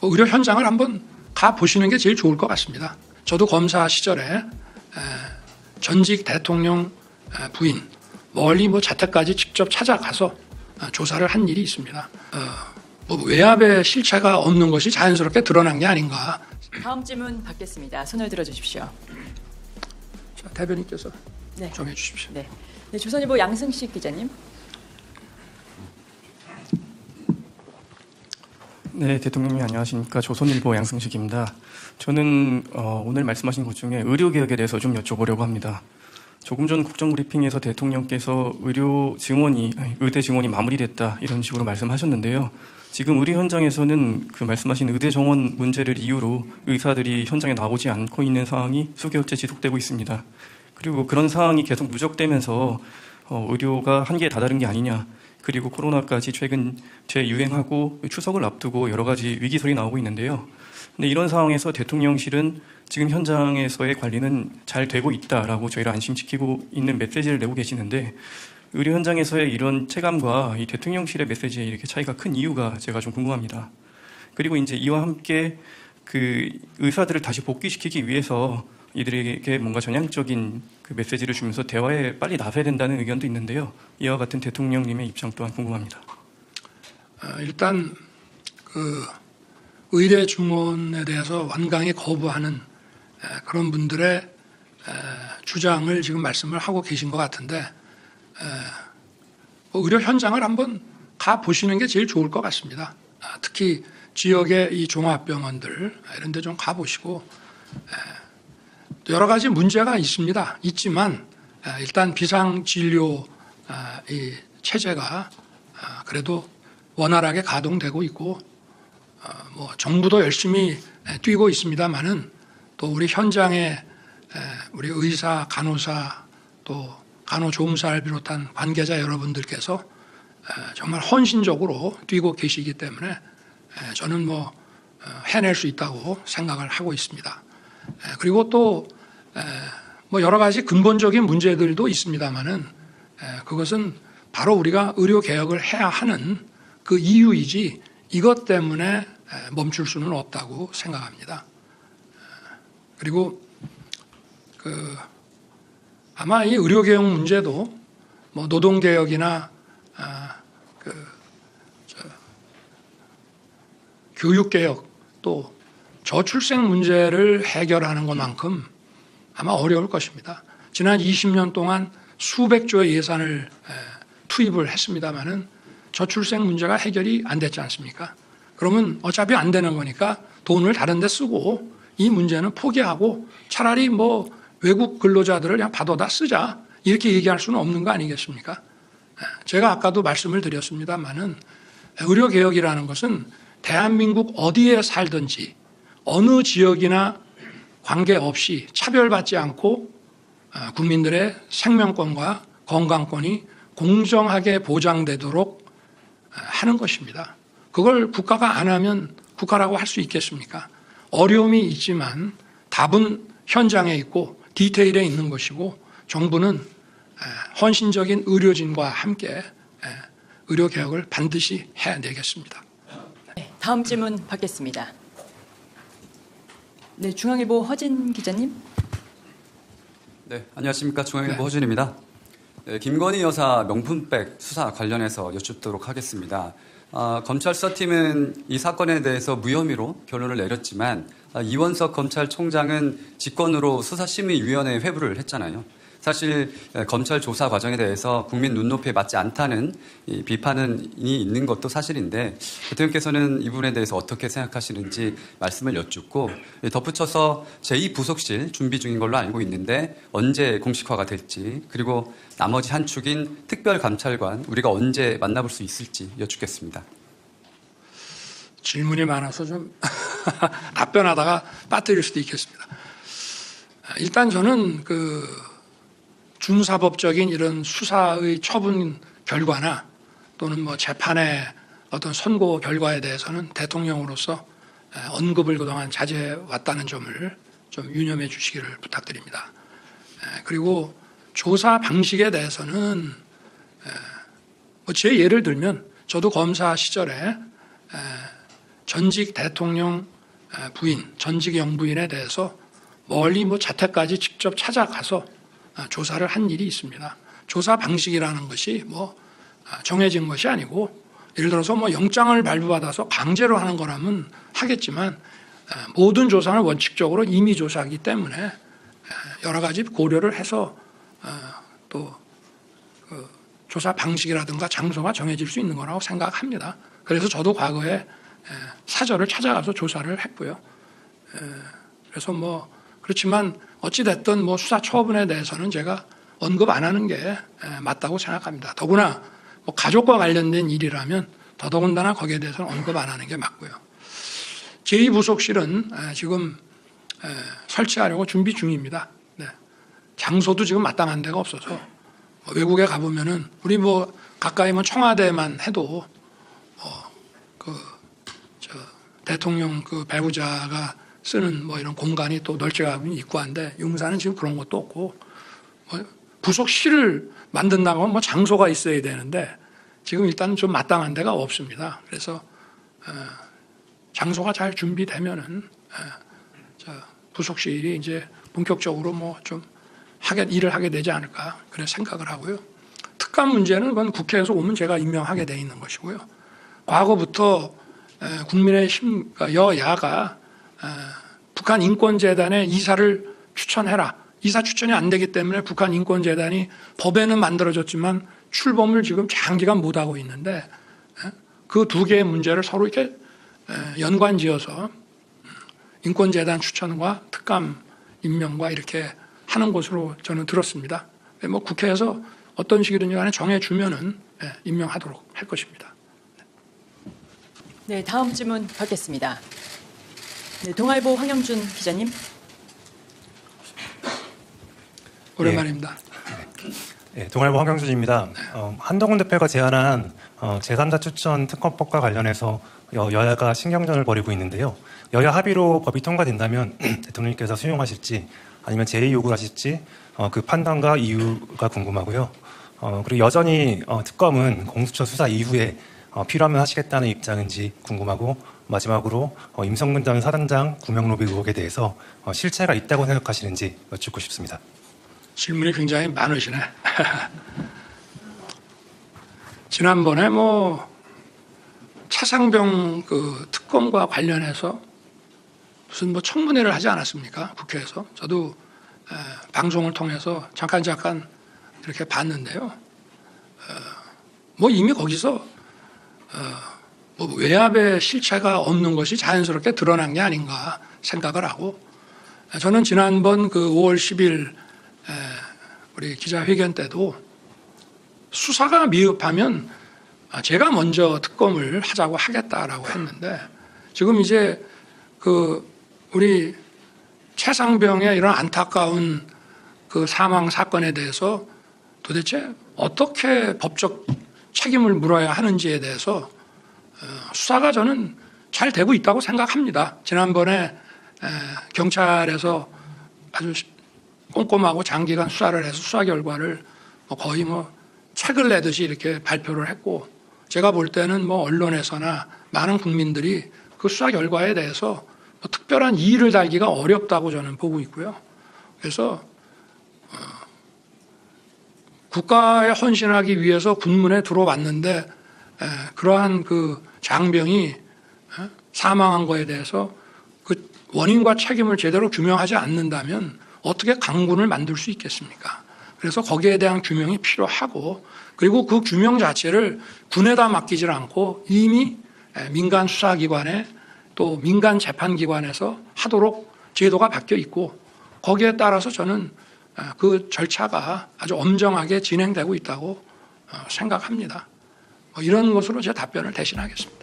의료 현장을 한번 가 보시는 게 제일 좋을 것 같습니다. 저도 검사 시절에 전직 대통령 부인 멀리 자택까지 직접 찾아가서 조사를 한 일이 있습니다. 외압의 실체가 없는 것이 자연스럽게 드러난 게 아닌가. 다음 질문 받겠습니다. 손을 들어주십시오. 자, 대변인께서 네. 정해 주십시오. 네. 네, 조선일보 양승식 기자님. 네, 대통령님 안녕하십니까. 조선일보 양승식입니다. 저는 오늘 말씀하신 것 중에 의료개혁에 대해서 좀 여쭤보려고 합니다. 조금 전 국정브리핑에서 대통령께서 의대 증원이 마무리됐다 이런 식으로 말씀하셨는데요. 지금 의료 현장에서는 그 말씀하신 의대 정원 문제를 이유로 의사들이 현장에 나오지 않고 있는 상황이 수개월째 지속되고 있습니다. 그리고 그런 상황이 계속 누적되면서 의료가 한계에 다다른 게 아니냐. 그리고 코로나까지 최근 재유행하고 추석을 앞두고 여러 가지 위기설이 나오고 있는데요. 근데 이런 상황에서 대통령실은 지금 현장에서의 관리는 잘 되고 있다라고 저희를 안심시키고 있는 메시지를 내고 계시는데 의료 현장에서의 이런 체감과 이 대통령실의 메시지에 이렇게 차이가 큰 이유가 제가 좀 궁금합니다. 그리고 이제 이와 함께 그 의사들을 다시 복귀시키기 위해서 이들에게 뭔가 전향적인 그 메시지를 주면서 대화에 빨리 나서야 된다는 의견도 있는데요. 이와 같은 대통령님의 입장 또한 궁금합니다. 일단 그 의대 증원에 대해서 완강히 거부하는 그런 분들의 주장을 지금 말씀을 하고 계신 것 같은데 의료 현장을 한번 가 보시는 게 제일 좋을 것 같습니다. 특히 지역의 이 종합병원들 이런 데 좀 가보시고 여러 가지 문제가 있지만 일단 비상진료 이 체제가 그래도 원활하게 가동되고 있고 정부도 열심히 뛰고 있습니다만은 또 우리 현장에 우리 의사, 간호사 또 간호조무사를 비롯한 관계자 여러분들께서 정말 헌신적으로 뛰고 계시기 때문에 저는 해낼 수 있다고 생각을 하고 있습니다. 그리고 또 여러 가지 근본적인 문제들도 있습니다만은 그것은 바로 우리가 의료 개혁을 해야 하는 그 이유이지 이것 때문에 멈출 수는 없다고 생각합니다. 그리고 아마 이 의료 개혁 문제도 노동 개혁이나 교육 개혁 또 저출생 문제를 해결하는 것만큼 아마 어려울 것입니다. 지난 20년 동안 수백조의 예산을 투입을 했습니다마는 저출생 문제가 해결이 안 됐지 않습니까? 그러면 어차피 안 되는 거니까 돈을 다른 데 쓰고 이 문제는 포기하고 차라리 외국 근로자들을 그냥 받아다 쓰자 이렇게 얘기할 수는 없는 거 아니겠습니까? 제가 아까도 말씀을 드렸습니다마는 의료개혁이라는 것은 대한민국 어디에 살든지 어느 지역이나 관계없이 차별받지 않고 국민들의 생명권과 건강권이 공정하게 보장되도록 하는 것입니다. 그걸 국가가 안 하면 국가라고 할 수 있겠습니까? 어려움이 있지만 답은 현장에 있고 디테일에 있는 것이고 정부는 헌신적인 의료진과 함께 의료개혁을 반드시 해내겠습니다. 네, 다음 질문 받겠습니다. 네, 중앙일보 허진 기자님. 네, 안녕하십니까. 중앙일보 허진입니다. 네, 김건희 여사 명품백 수사 관련해서 여쭙도록 하겠습니다. 검찰 수사팀은 이 사건에 대해서 무혐의로 결론을 내렸지만 이원석 검찰총장은 직권으로 수사심의위원회에 회부를 했잖아요. 사실 검찰 조사 과정에 대해서 국민 눈높이에 맞지 않다는 비판이 있는 것도 사실인데 대통령께서는 이 부분에 대해서 어떻게 생각하시는지 말씀을 여쭙고 덧붙여서 제2부속실 준비 중인 걸로 알고 있는데 언제 공식화가 될지 그리고 나머지 한 축인 특별감찰관 우리가 언제 만나볼 수 있을지 여쭙겠습니다. 질문이 많아서 좀 답변하다가 빠뜨릴 수도 있겠습니다. 일단 저는 준사법적인 이런 수사의 처분 결과나 또는 재판의 어떤 선고 결과에 대해서는 대통령으로서 언급을 그동안 자제해 왔다는 점을 좀 유념해 주시기를 부탁드립니다. 그리고 조사 방식에 대해서는 제 예를 들면 저도 검사 시절에 전직 대통령 부인, 전직 영부인에 대해서 멀리 뭐 자택까지 직접 찾아가서 조사를 한 일이 있습니다. 조사 방식이라는 것이 뭐 정해진 것이 아니고 예를 들어서 뭐 영장을 발부받아서 강제로 하는 거라면 하겠지만 모든 조사는 원칙적으로 임의 조사이기 때문에 여러 가지 고려를 해서 또 그 조사 방식이라든가 장소가 정해질 수 있는 거라고 생각합니다. 그래서 저도 과거에 사저를 찾아가서 조사를 했고요. 그래서 뭐 그렇지만 어찌 됐든 뭐 수사 처분에 대해서는 제가 언급 안 하는 게 맞다고 생각합니다. 더구나 뭐 가족과 관련된 일이라면 더더군다나 거기에 대해서는 언급 안 하는 게 맞고요. 제2부속실은 지금 설치하려고 준비 중입니다. 네. 장소도 지금 마땅한 데가 없어서 외국에 가보면은 우리 뭐 가까이 뭐 청와대만 해도 대통령 그 배우자가 쓰는 뭐 이런 공간이 또 널찍하게 있고 한데 용산은 지금 그런 것도 없고 뭐 부속실을 만든다고 하면 뭐 장소가 있어야 되는데 지금 일단 좀 마땅한 데가 없습니다. 그래서 장소가 잘 준비되면은 부속실이 이제 본격적으로 뭐 좀 일을 하게 되지 않을까 그런 생각을 하고요. 특감 문제는 그건 국회에서 오면 제가 임명하게 돼 있는 것이고요. 과거부터 국민의힘 여야가 북한 인권재단에 이사를 추천해라. 이사 추천이 안 되기 때문에 북한 인권재단이 법에는 만들어졌지만 출범을 지금 장기간 못하고 있는데 그 두 개의 문제를 서로 이렇게 연관지어서 인권재단 추천과 특감 임명과 이렇게 하는 것으로 저는 들었습니다. 뭐 국회에서 어떤 식이든지 간에 정해주면은 임명하도록 할 것입니다. 네, 다음 질문 받겠습니다. 네, 동아일보 황영준 기자님. 오랜만입니다. 네, 동아일보 황영준입니다. 한동훈 대표가 제안한 제3자 추천 특검법과 관련해서 여야가 신경전을 벌이고 있는데요. 여야 합의로 법이 통과된다면 대통령께서 수용하실지 아니면 제의 요구를 하실지 그 판단과 이유가 궁금하고요. 그리고 여전히 특검은 공수처 수사 이후에 필요하면 하시겠다는 입장인지 궁금하고 마지막으로 임성근 전 사단장 구명로비 의혹에 대해서 실체가 있다고 생각하시는지 여쭙고 싶습니다. 질문이 굉장히 많으시네. 지난번에 뭐 차상병 그 특검과 관련해서 무슨 뭐 청문회를 하지 않았습니까? 국회에서. 저도 방송을 통해서 잠깐 이렇게 봤는데요. 뭐 이미 거기서 뭐 외압의 실체가 없는 것이 자연스럽게 드러난 게 아닌가 생각을 하고 저는 지난번 그 5월 10일 우리 기자회견 때도 수사가 미흡하면 제가 먼저 특검을 하자고 하겠다라고 했는데 지금 이제 그 우리 최상병의 이런 안타까운 그 사망 사건에 대해서 도대체 어떻게 법적 책임을 물어야 하는지에 대해서 수사가 저는 잘 되고 있다고 생각합니다. 지난번에 경찰에서 아주 꼼꼼하고 장기간 수사를 해서 수사 결과를 거의 뭐 책을 내듯이 이렇게 발표를 했고 제가 볼 때는 뭐 언론에서나 많은 국민들이 그 수사 결과에 대해서 뭐 특별한 이의를 달기가 어렵다고 저는 보고 있고요. 그래서 국가에 헌신하기 위해서 군문에 들어왔는데 그러한 그 장병이 사망한 거에 대해서 그 원인과 책임을 제대로 규명하지 않는다면 어떻게 강군을 만들 수 있겠습니까? 그래서 거기에 대한 규명이 필요하고 그리고 그 규명 자체를 군에다 맡기질 않고 이미 민간 수사기관에 또 민간 재판기관에서 하도록 제도가 바뀌어 있고 거기에 따라서 저는 그 절차가 아주 엄정하게 진행되고 있다고 생각합니다. 이런 것으로 제 답변을 대신하겠습니다.